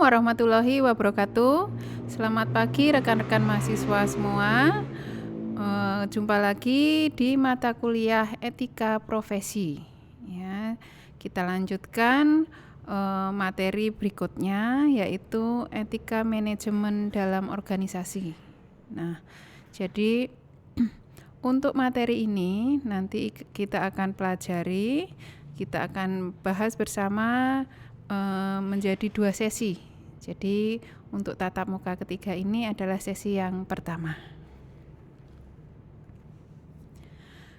warahmatullahi wabarakatuh. Selamat pagi rekan-rekan mahasiswa semua. Jumpa lagi di mata kuliah Etika Profesi. Ya, kita lanjutkan materi berikutnya, yaitu etika manajemen dalam organisasi. Nah, jadi untuk materi ini nanti kita akan pelajari, kita akan bahas bersama menjadi 2 sesi. Jadi untuk tatap muka ketiga ini adalah sesi yang pertama.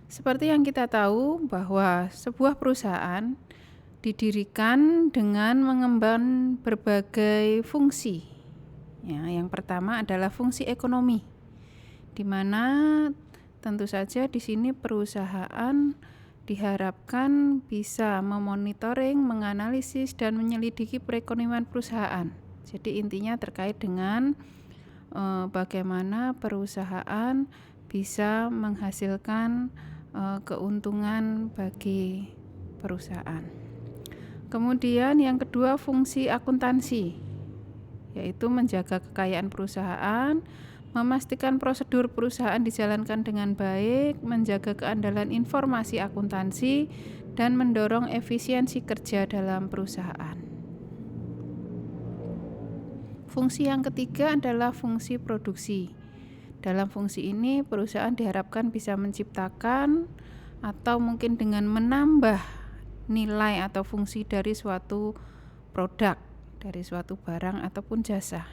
Seperti yang kita tahu bahwa sebuah perusahaan didirikan dengan mengemban berbagai fungsi. Ya, yang pertama adalah fungsi ekonomi, di mana tentu saja di sini perusahaan diharapkan bisa memonitoring, menganalisis, dan menyelidiki perekonomian perusahaan. Jadi intinya terkait dengan bagaimana perusahaan bisa menghasilkan keuntungan bagi perusahaan. Kemudian yang kedua, fungsi akuntansi, yaitu menjaga kekayaan perusahaan, memastikan prosedur perusahaan dijalankan dengan baik, menjaga keandalan informasi akuntansi, dan mendorong efisiensi kerja dalam perusahaan. Fungsi yang ketiga adalah fungsi produksi. Dalam fungsi ini, perusahaan diharapkan bisa menciptakan atau mungkin dengan menambah nilai atau fungsi dari suatu produk, dari suatu barang ataupun jasa.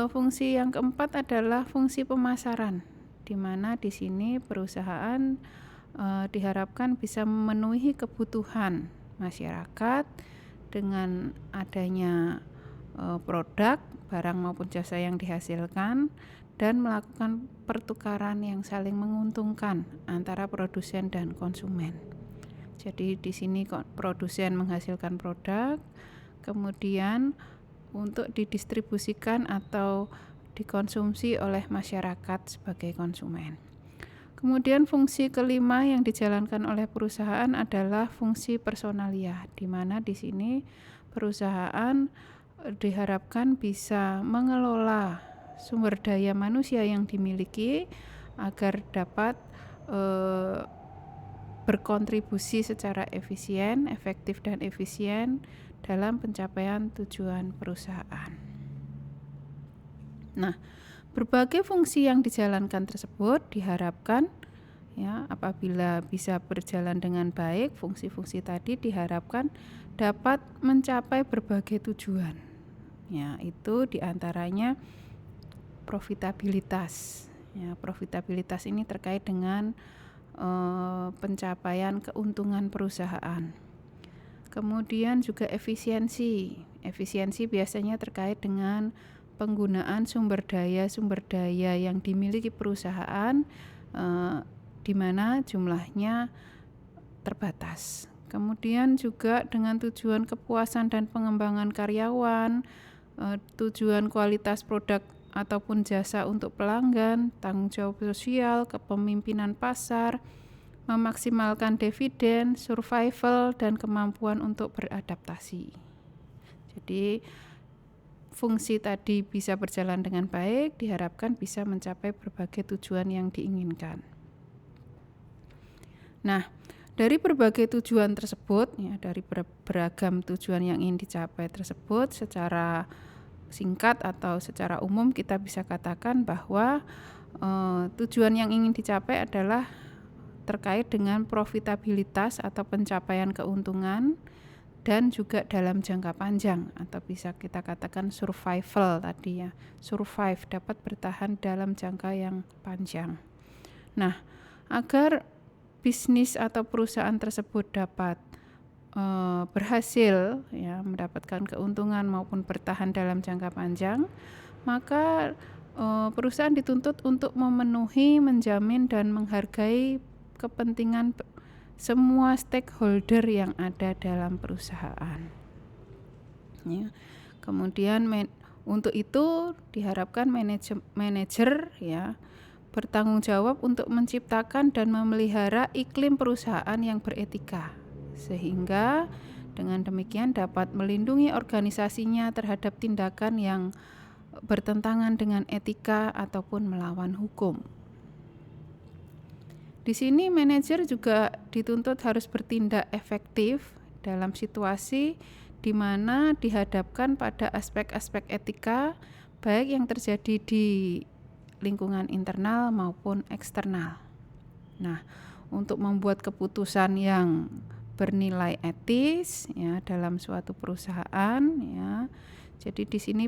Fungsi yang keempat adalah fungsi pemasaran, di mana di sini perusahaan diharapkan bisa memenuhi kebutuhan masyarakat dengan adanya produk, barang maupun jasa yang dihasilkan, dan melakukan pertukaran yang saling menguntungkan antara produsen dan konsumen. Jadi di sini produsen menghasilkan produk, kemudian untuk didistribusikan atau dikonsumsi oleh masyarakat sebagai konsumen. Kemudian fungsi kelima yang dijalankan oleh perusahaan adalah fungsi personalia, di mana di sini perusahaan diharapkan bisa mengelola sumber daya manusia yang dimiliki agar dapat berkontribusi secara efisien, efektif dan efisien dalam pencapaian tujuan perusahaan. Nah, berbagai fungsi yang dijalankan tersebut diharapkan apabila bisa berjalan dengan baik, fungsi-fungsi tadi diharapkan dapat mencapai berbagai tujuan. Ya, itu diantaranya profitabilitas. Ya, profitabilitas ini terkait dengan pencapaian keuntungan perusahaan. Kemudian juga efisiensi. Efisiensi biasanya terkait dengan penggunaan sumber daya yang dimiliki perusahaan di mana jumlahnya terbatas. Kemudian juga dengan tujuan kepuasan dan pengembangan karyawan, tujuan kualitas produk ataupun jasa untuk pelanggan, tanggung jawab sosial, kepemimpinan pasar, memaksimalkan dividen, survival, dan kemampuan untuk beradaptasi. Jadi fungsi tadi bisa berjalan dengan baik, diharapkan bisa mencapai berbagai tujuan yang diinginkan. Nah, dari berbagai tujuan tersebut, dari beragam tujuan yang ingin dicapai tersebut, secara singkat atau secara umum kita bisa katakan bahwa tujuan yang ingin dicapai adalah terkait dengan profitabilitas atau pencapaian keuntungan, dan juga dalam jangka panjang atau bisa kita katakan survival tadi ya, survive, dapat bertahan dalam jangka yang panjang. Nah, agar bisnis atau perusahaan tersebut dapat berhasil mendapatkan keuntungan maupun bertahan dalam jangka panjang, maka perusahaan dituntut untuk memenuhi, menjamin, dan menghargai kepentingan semua stakeholder yang ada dalam perusahaan. Ya. Kemudian untuk itu diharapkan manajer bertanggung jawab untuk menciptakan dan memelihara iklim perusahaan yang beretika, sehingga Dengan demikian dapat melindungi organisasinya terhadap tindakan yang bertentangan dengan etika ataupun melawan hukum. Di sini manajer juga dituntut harus bertindak efektif dalam situasi di mana dihadapkan pada aspek-aspek etika baik yang terjadi di lingkungan internal maupun eksternal. Nah, untuk membuat keputusan yang bernilai etis ya dalam suatu perusahaan ya. Jadi di sini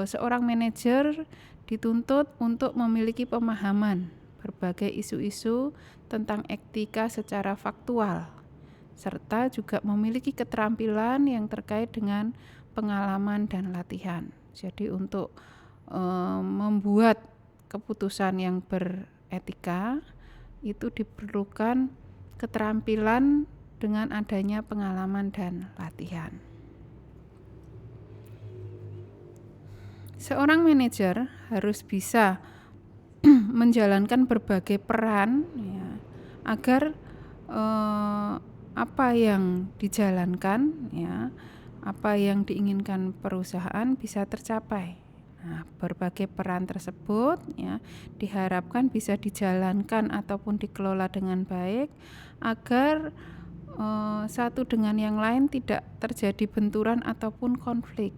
seorang manajer dituntut untuk memiliki pemahaman berbagai isu-isu tentang etika secara faktual, serta juga memiliki keterampilan yang terkait dengan pengalaman dan latihan. Jadi untuk membuat keputusan yang beretika itu diperlukan keterampilan dengan adanya pengalaman dan latihan. Seorang manajer harus bisa menjalankan berbagai peran ya, agar apa yang dijalankan ya, apa yang diinginkan perusahaan bisa tercapai. Nah, berbagai peran tersebut ya diharapkan bisa dijalankan ataupun dikelola dengan baik agar satu dengan yang lain tidak terjadi benturan ataupun konflik.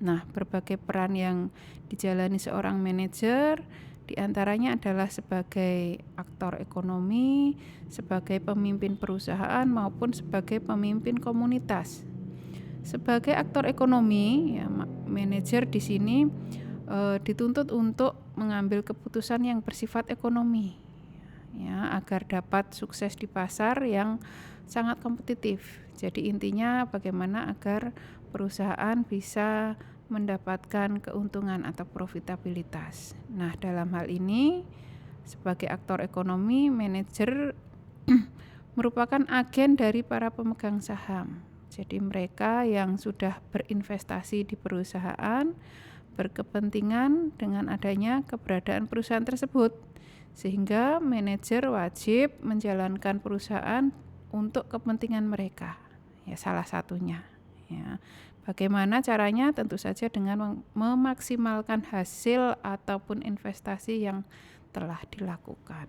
Nah, berbagai peran yang dijalani seorang manajer diantaranya adalah sebagai aktor ekonomi, sebagai pemimpin perusahaan maupun sebagai pemimpin komunitas. Sebagai aktor ekonomi, ya, manajer di sini dituntut untuk mengambil keputusan yang bersifat ekonomi, ya, agar dapat sukses di pasar yang sangat kompetitif. Jadi intinya bagaimana agar perusahaan bisa mendapatkan keuntungan atau profitabilitas. Nah, dalam hal ini sebagai aktor ekonomi, manajer merupakan agen dari para pemegang saham. Jadi mereka yang sudah berinvestasi di perusahaan berkepentingan dengan adanya keberadaan perusahaan tersebut, sehingga manajer wajib menjalankan perusahaan untuk kepentingan mereka. Ya, salah satunya ya. Bagaimana caranya? Tentu saja dengan memaksimalkan hasil ataupun investasi yang telah dilakukan.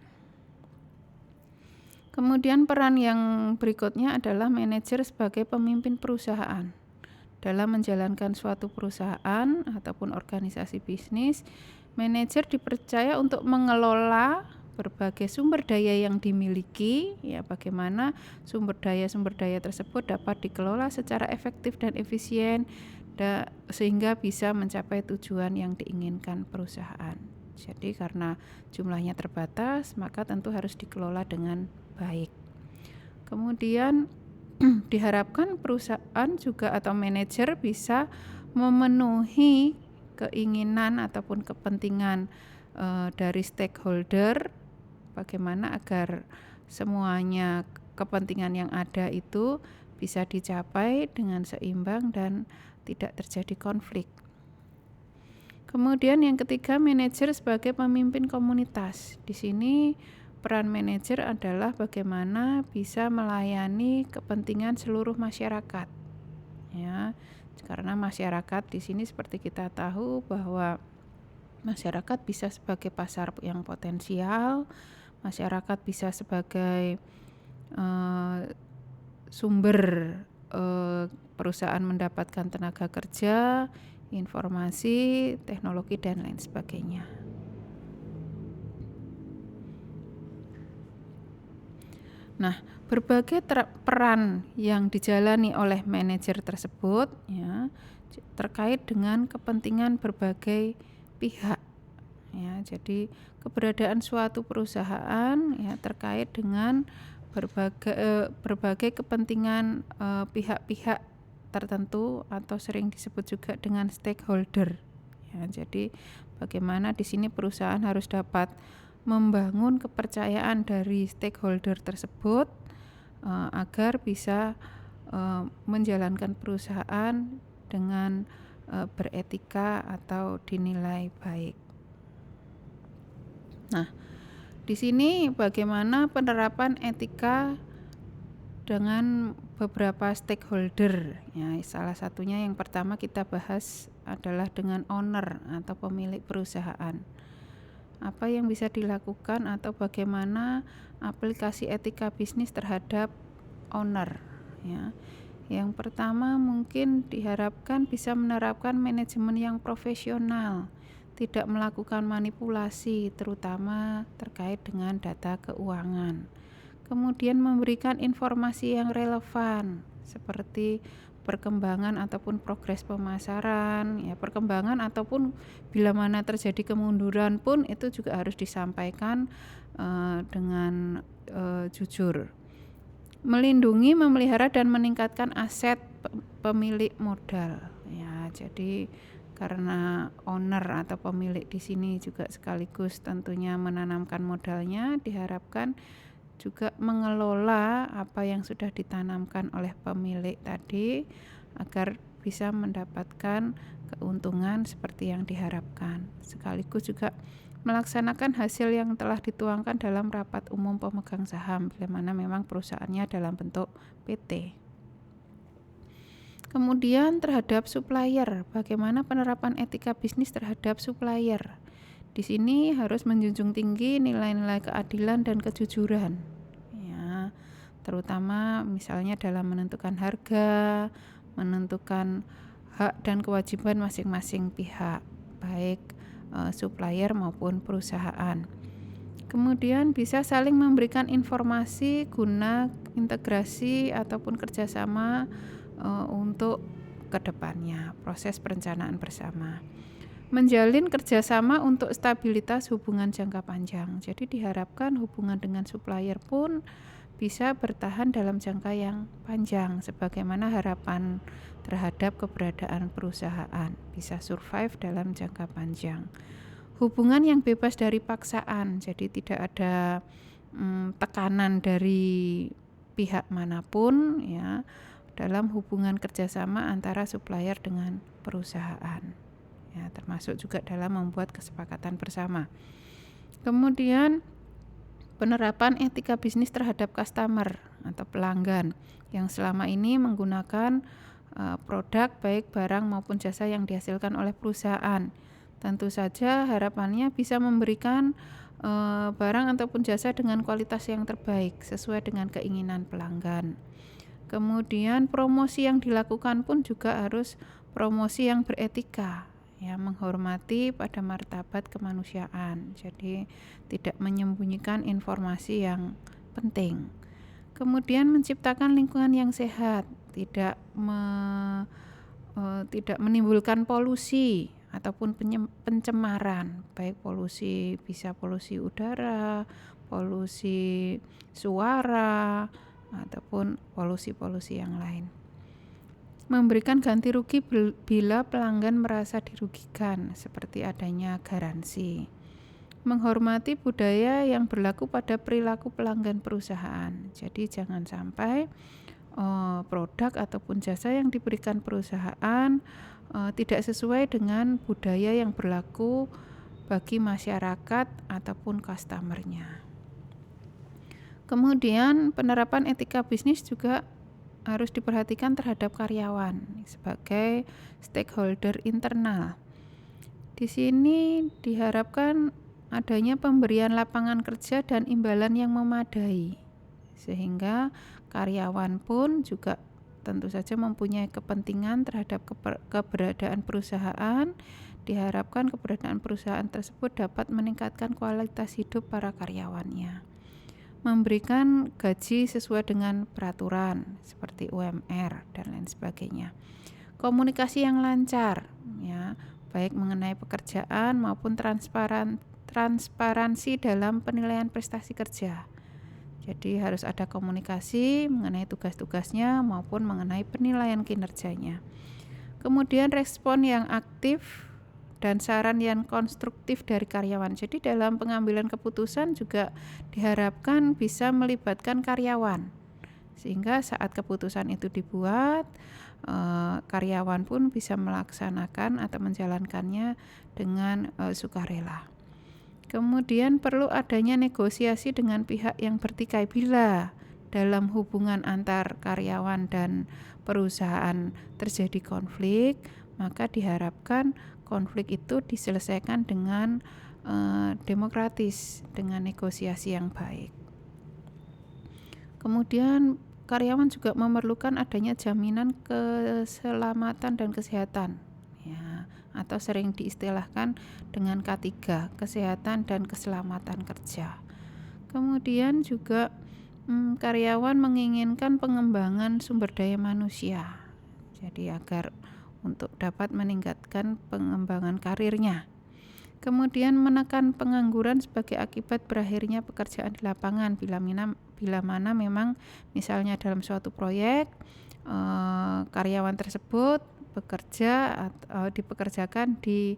Kemudian peran yang berikutnya adalah manajer sebagai pemimpin perusahaan. Dalam menjalankan suatu perusahaan ataupun organisasi bisnis, manajer dipercaya untuk mengelola berbagai sumber daya yang dimiliki, ya, bagaimana sumber daya tersebut dapat dikelola secara efektif dan efisien sehingga bisa mencapai tujuan yang diinginkan perusahaan. Jadi karena jumlahnya terbatas, maka tentu harus dikelola dengan baik. Kemudian diharapkan perusahaan juga atau manajer bisa memenuhi keinginan ataupun kepentingan dari stakeholder, bagaimana agar semuanya kepentingan yang ada itu bisa dicapai dengan seimbang dan tidak terjadi konflik. Kemudian yang ketiga, manajer sebagai pemimpin komunitas. Di sini peran manajer adalah bagaimana bisa melayani kepentingan seluruh masyarakat. Ya, karena masyarakat di sini seperti kita tahu bahwa masyarakat bisa sebagai pasar yang potensial, masyarakat bisa sebagai sumber perusahaan mendapatkan tenaga kerja, informasi, teknologi, dan lain sebagainya. Nah, berbagai peran yang dijalani oleh manajer tersebut ya terkait dengan kepentingan berbagai pihak. Ya, jadi keberadaan suatu perusahaan ya terkait dengan berbagai kepentingan pihak-pihak tertentu atau sering disebut juga dengan stakeholder. Ya, jadi bagaimana di sini perusahaan harus dapat membangun kepercayaan dari stakeholder tersebut agar bisa menjalankan perusahaan dengan beretika atau dinilai baik. Nah, di sini bagaimana penerapan etika dengan beberapa stakeholder ya. Salah satunya yang pertama kita bahas adalah dengan owner atau pemilik perusahaan. Apa yang bisa dilakukan atau bagaimana aplikasi etika bisnis terhadap owner ya. Yang pertama mungkin diharapkan bisa menerapkan manajemen yang profesional, tidak melakukan manipulasi terutama terkait dengan data keuangan. Kemudian memberikan informasi yang relevan seperti perkembangan ataupun progres pemasaran ya, perkembangan ataupun bila mana terjadi kemunduran pun itu juga harus disampaikan dengan jujur. Melindungi, memelihara dan meningkatkan aset pemilik modal ya. Jadi karena owner atau pemilik di sini juga sekaligus tentunya menanamkan modalnya, diharapkan juga mengelola apa yang sudah ditanamkan oleh pemilik tadi agar bisa mendapatkan keuntungan seperti yang diharapkan. Sekaligus juga melaksanakan hasil yang telah dituangkan dalam rapat umum pemegang saham bila mana memang perusahaannya dalam bentuk PT. Kemudian terhadap supplier, bagaimana penerapan etika bisnis terhadap supplier? Di sini harus menjunjung tinggi nilai-nilai keadilan dan kejujuran ya, terutama misalnya dalam menentukan harga, menentukan hak dan kewajiban masing-masing pihak, baik supplier maupun perusahaan. Kemudian bisa saling memberikan informasi guna integrasi ataupun kerjasama untuk kedepannya, proses perencanaan bersama. Menjalin kerjasama untuk stabilitas hubungan jangka panjang. Jadi diharapkan hubungan dengan supplier pun bisa bertahan dalam jangka yang panjang sebagaimana harapan terhadap keberadaan perusahaan, bisa survive dalam jangka panjang. Hubungan yang bebas dari paksaan, jadi tidak ada tekanan dari pihak manapun ya dalam hubungan kerjasama antara supplier dengan perusahaan ya, termasuk juga dalam membuat kesepakatan bersama. Kemudian penerapan etika bisnis terhadap customer atau pelanggan yang selama ini menggunakan produk baik barang maupun jasa yang dihasilkan oleh perusahaan. Tentu saja harapannya bisa memberikan barang ataupun jasa dengan kualitas yang terbaik sesuai dengan keinginan pelanggan. Kemudian promosi yang dilakukan pun juga harus promosi yang beretika ya, menghormati pada martabat kemanusiaan. Jadi tidak menyembunyikan informasi yang penting. Kemudian menciptakan lingkungan yang sehat, tidak menimbulkan polusi ataupun pencemaran, baik polusi bisa polusi udara, polusi suara ataupun polusi-polusi yang lain. Memberikan ganti rugi bila pelanggan merasa dirugikan, seperti adanya garansi. Menghormati budaya yang berlaku pada perilaku pelanggan perusahaan. Jadi jangan sampai produk ataupun jasa yang diberikan perusahaan tidak sesuai dengan budaya yang berlaku bagi masyarakat ataupun customernya. Kemudian penerapan etika bisnis juga harus diperhatikan terhadap karyawan sebagai stakeholder internal. Di sini diharapkan adanya pemberian lapangan kerja dan imbalan yang memadai, sehingga karyawan pun juga tentu saja mempunyai kepentingan terhadap keberadaan perusahaan. Diharapkan keberadaan perusahaan tersebut dapat meningkatkan kualitas hidup para karyawannya. Memberikan gaji sesuai dengan peraturan seperti UMR dan lain sebagainya. Komunikasi yang lancar ya, baik mengenai pekerjaan maupun transparansi dalam penilaian prestasi kerja. Jadi harus ada komunikasi mengenai tugas-tugasnya maupun mengenai penilaian kinerjanya. Kemudian respon yang aktif dan saran yang konstruktif dari karyawan. Jadi dalam pengambilan keputusan juga diharapkan bisa melibatkan karyawan, sehingga saat keputusan itu dibuat, karyawan pun bisa melaksanakan atau menjalankannya dengan sukarela. Kemudian perlu adanya negosiasi dengan pihak yang bertikai bila dalam hubungan antar karyawan dan perusahaan terjadi konflik, maka diharapkan konflik itu diselesaikan dengan demokratis, dengan negosiasi yang baik. Kemudian karyawan juga memerlukan adanya jaminan keselamatan dan kesehatan, ya, atau sering diistilahkan dengan K3, kesehatan dan keselamatan kerja. Kemudian juga karyawan menginginkan pengembangan sumber daya manusia, jadi agar untuk dapat meningkatkan pengembangan karirnya. Kemudian menekan pengangguran sebagai akibat berakhirnya pekerjaan di lapangan bila mana memang misalnya dalam suatu proyek karyawan tersebut bekerja atau dipekerjakan di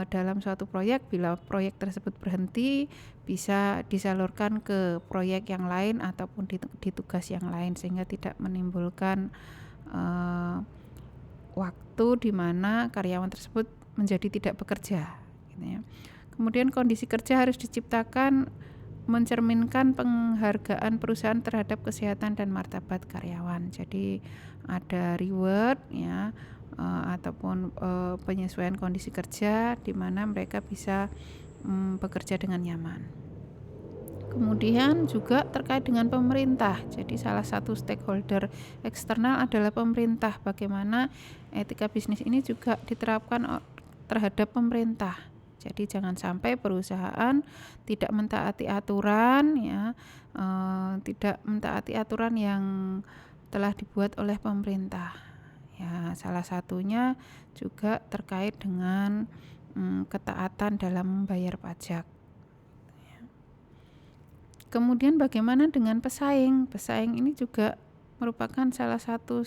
dalam suatu proyek, bila proyek tersebut berhenti bisa disalurkan ke proyek yang lain ataupun di tugas yang lain, sehingga tidak menimbulkan waktu di mana karyawan tersebut menjadi tidak bekerja. Kemudian kondisi kerja harus diciptakan mencerminkan penghargaan perusahaan terhadap kesehatan dan martabat karyawan. Jadi ada reward, ya, ataupun penyesuaian kondisi kerja di mana mereka bisa bekerja dengan nyaman. Kemudian juga terkait dengan pemerintah. Jadi salah satu stakeholder eksternal adalah pemerintah. Bagaimana etika bisnis ini juga diterapkan terhadap pemerintah. Jadi jangan sampai perusahaan tidak mentaati aturan, ya, tidak mentaati aturan yang telah dibuat oleh pemerintah. Ya, salah satunya juga terkait dengan ketaatan dalam membayar pajak. Kemudian bagaimana dengan pesaing? Pesaing ini juga merupakan salah satu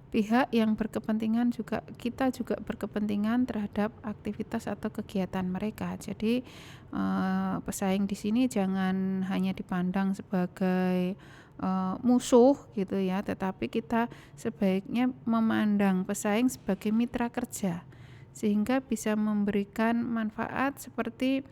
pihak yang berkepentingan, juga kita juga berkepentingan terhadap aktivitas atau kegiatan mereka. Jadi pesaing di sini jangan hanya dipandang sebagai musuh gitu ya, tetapi kita sebaiknya memandang pesaing sebagai mitra kerja, sehingga bisa memberikan manfaat seperti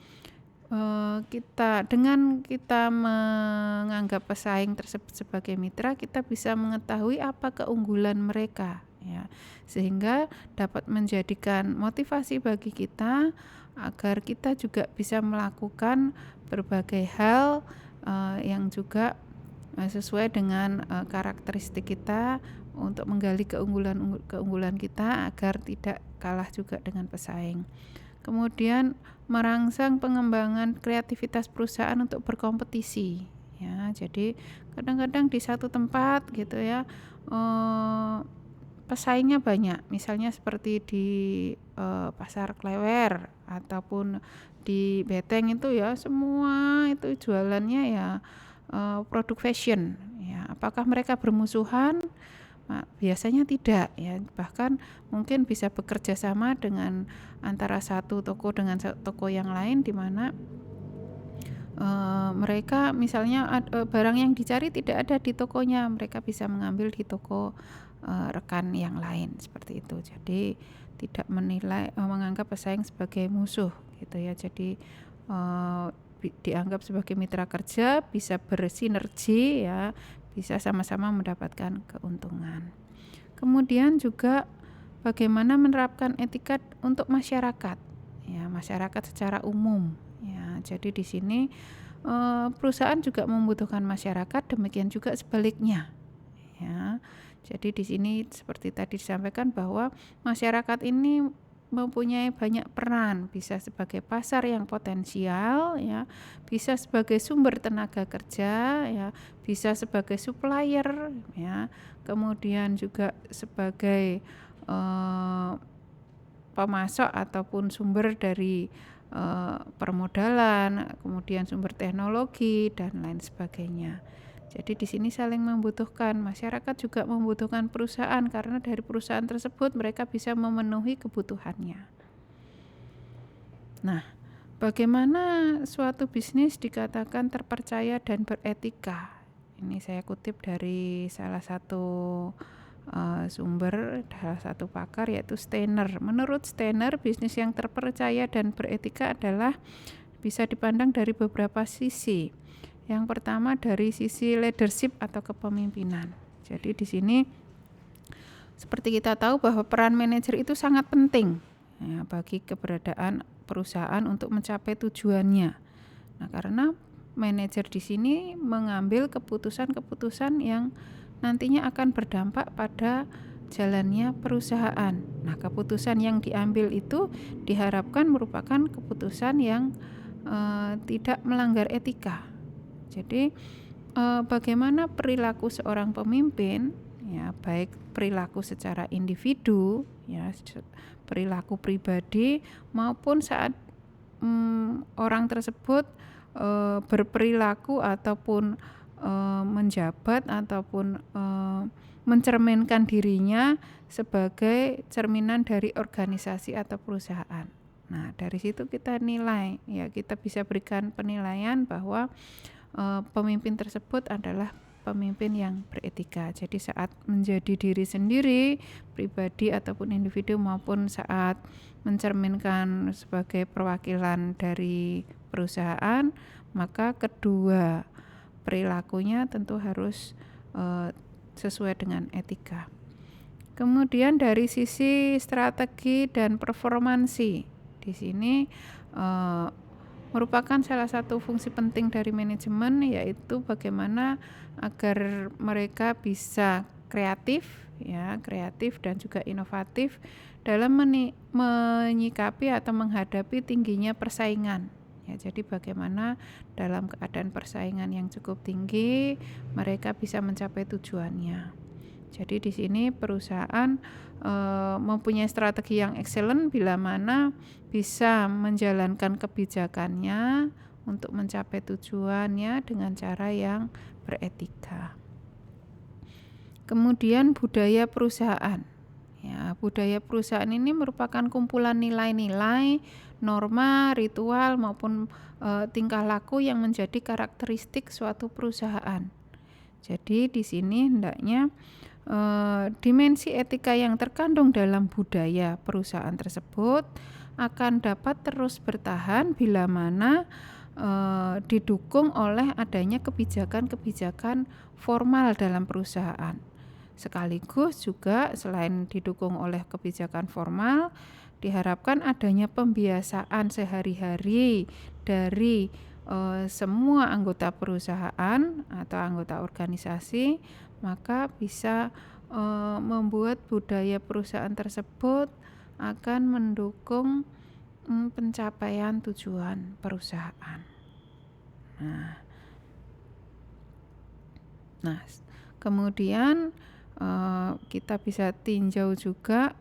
dengan kita menganggap pesaing tersebut sebagai mitra, kita bisa mengetahui apa keunggulan mereka, ya, sehingga dapat menjadikan motivasi bagi kita agar kita juga bisa melakukan berbagai hal yang juga sesuai dengan karakteristik kita untuk menggali keunggulan kita agar tidak kalah juga dengan pesaing. Kemudian merangsang pengembangan kreativitas perusahaan untuk berkompetisi, ya. Jadi kadang-kadang di satu tempat gitu ya pesaingnya banyak, misalnya seperti di pasar Klewer ataupun di Beteng itu ya, semua itu jualannya ya produk fashion, ya. Apakah mereka bermusuhan? Biasanya tidak, ya, bahkan mungkin bisa bekerja sama dengan antara satu toko dengan toko yang lain, di mana mereka misalnya barang yang dicari tidak ada di tokonya, mereka bisa mengambil di toko rekan yang lain, seperti itu. Jadi tidak menganggap pesaing sebagai musuh gitu ya. Jadi dianggap sebagai mitra kerja, bisa bersinergi, ya, bisa sama-sama mendapatkan keuntungan. Kemudian juga bagaimana menerapkan etika untuk masyarakat, ya, masyarakat secara umum, ya. Jadi di sini perusahaan juga membutuhkan masyarakat, demikian juga sebaliknya, ya. Jadi di sini seperti tadi disampaikan bahwa masyarakat ini mempunyai banyak peran, bisa sebagai pasar yang potensial, ya, bisa sebagai sumber tenaga kerja, ya, bisa sebagai supplier, ya, kemudian juga sebagai pemasok ataupun sumber dari permodalan, kemudian sumber teknologi dan lain sebagainya. Jadi di sini saling membutuhkan, masyarakat juga membutuhkan perusahaan karena dari perusahaan tersebut mereka bisa memenuhi kebutuhannya. Nah, bagaimana suatu bisnis dikatakan terpercaya dan beretika? Ini saya kutip dari salah satu sumber, salah satu pakar, yaitu Steiner. Menurut Steiner, bisnis yang terpercaya dan beretika adalah bisa dipandang dari beberapa sisi. Yang pertama dari sisi leadership atau kepemimpinan. Jadi di sini seperti kita tahu bahwa peran manajer itu sangat penting ya, bagi keberadaan perusahaan untuk mencapai tujuannya. Nah, karena manajer di sini mengambil keputusan-keputusan yang nantinya akan berdampak pada jalannya perusahaan. Nah, keputusan yang diambil itu diharapkan merupakan keputusan yang tidak melanggar etika. Jadi bagaimana perilaku seorang pemimpin, ya baik perilaku secara individu, ya perilaku pribadi maupun saat orang tersebut berperilaku ataupun menjabat ataupun mencerminkan dirinya sebagai cerminan dari organisasi atau perusahaan. Nah, dari situ kita nilai, ya kita bisa berikan penilaian bahwa pemimpin tersebut adalah pemimpin yang beretika. Jadi saat menjadi diri sendiri, pribadi ataupun individu maupun saat mencerminkan sebagai perwakilan dari perusahaan, maka kedua perilakunya tentu harus sesuai dengan etika. Kemudian dari sisi strategi dan performansi, di sini merupakan salah satu fungsi penting dari manajemen, yaitu bagaimana agar mereka bisa kreatif dan juga inovatif dalam menyikapi atau menghadapi tingginya persaingan. Ya, jadi bagaimana dalam keadaan persaingan yang cukup tinggi mereka bisa mencapai tujuannya. Jadi di sini perusahaan mempunyai strategi yang excellent bila mana bisa menjalankan kebijakannya untuk mencapai tujuannya dengan cara yang beretika. Kemudian budaya perusahaan. Ya, budaya perusahaan ini merupakan kumpulan nilai-nilai, norma, ritual maupun tingkah laku yang menjadi karakteristik suatu perusahaan. Jadi di sini hendaknya dimensi etika yang terkandung dalam budaya perusahaan tersebut akan dapat terus bertahan bila mana didukung oleh adanya kebijakan-kebijakan formal dalam perusahaan. Sekaligus juga selain didukung oleh kebijakan formal, diharapkan adanya pembiasaan sehari-hari dari semua anggota perusahaan atau anggota organisasi, maka bisa membuat budaya perusahaan tersebut akan mendukung pencapaian tujuan perusahaan. Nah, kemudian kita bisa tinjau juga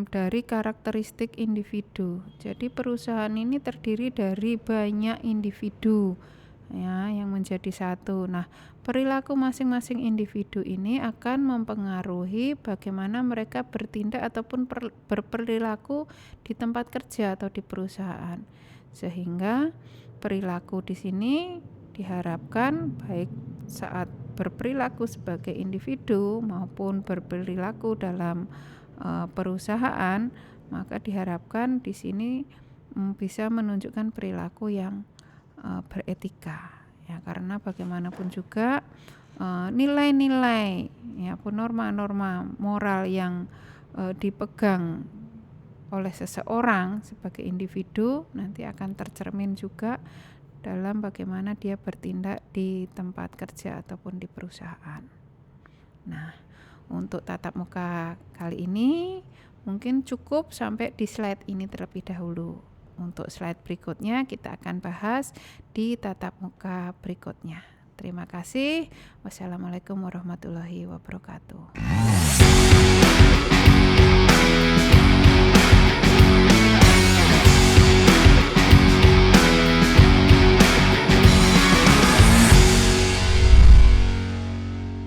dari karakteristik individu. Jadi perusahaan ini terdiri dari banyak individu ya yang menjadi satu. Nah, perilaku masing-masing individu ini akan mempengaruhi bagaimana mereka bertindak ataupun berperilaku di tempat kerja atau di perusahaan. Sehingga perilaku di sini diharapkan baik saat berperilaku sebagai individu maupun berperilaku dalam perusahaan, maka diharapkan di sini bisa menunjukkan perilaku yang beretika ya, karena bagaimanapun juga nilai-nilai ya pun norma-norma moral yang dipegang oleh seseorang sebagai individu nanti akan tercermin juga dalam bagaimana dia bertindak di tempat kerja ataupun di perusahaan. Nah, untuk tatap muka kali ini mungkin cukup sampai di slide ini terlebih dahulu. Untuk slide berikutnya kita akan bahas di tatap muka berikutnya. Terima kasih. Wassalamualaikum warahmatullahi wabarakatuh.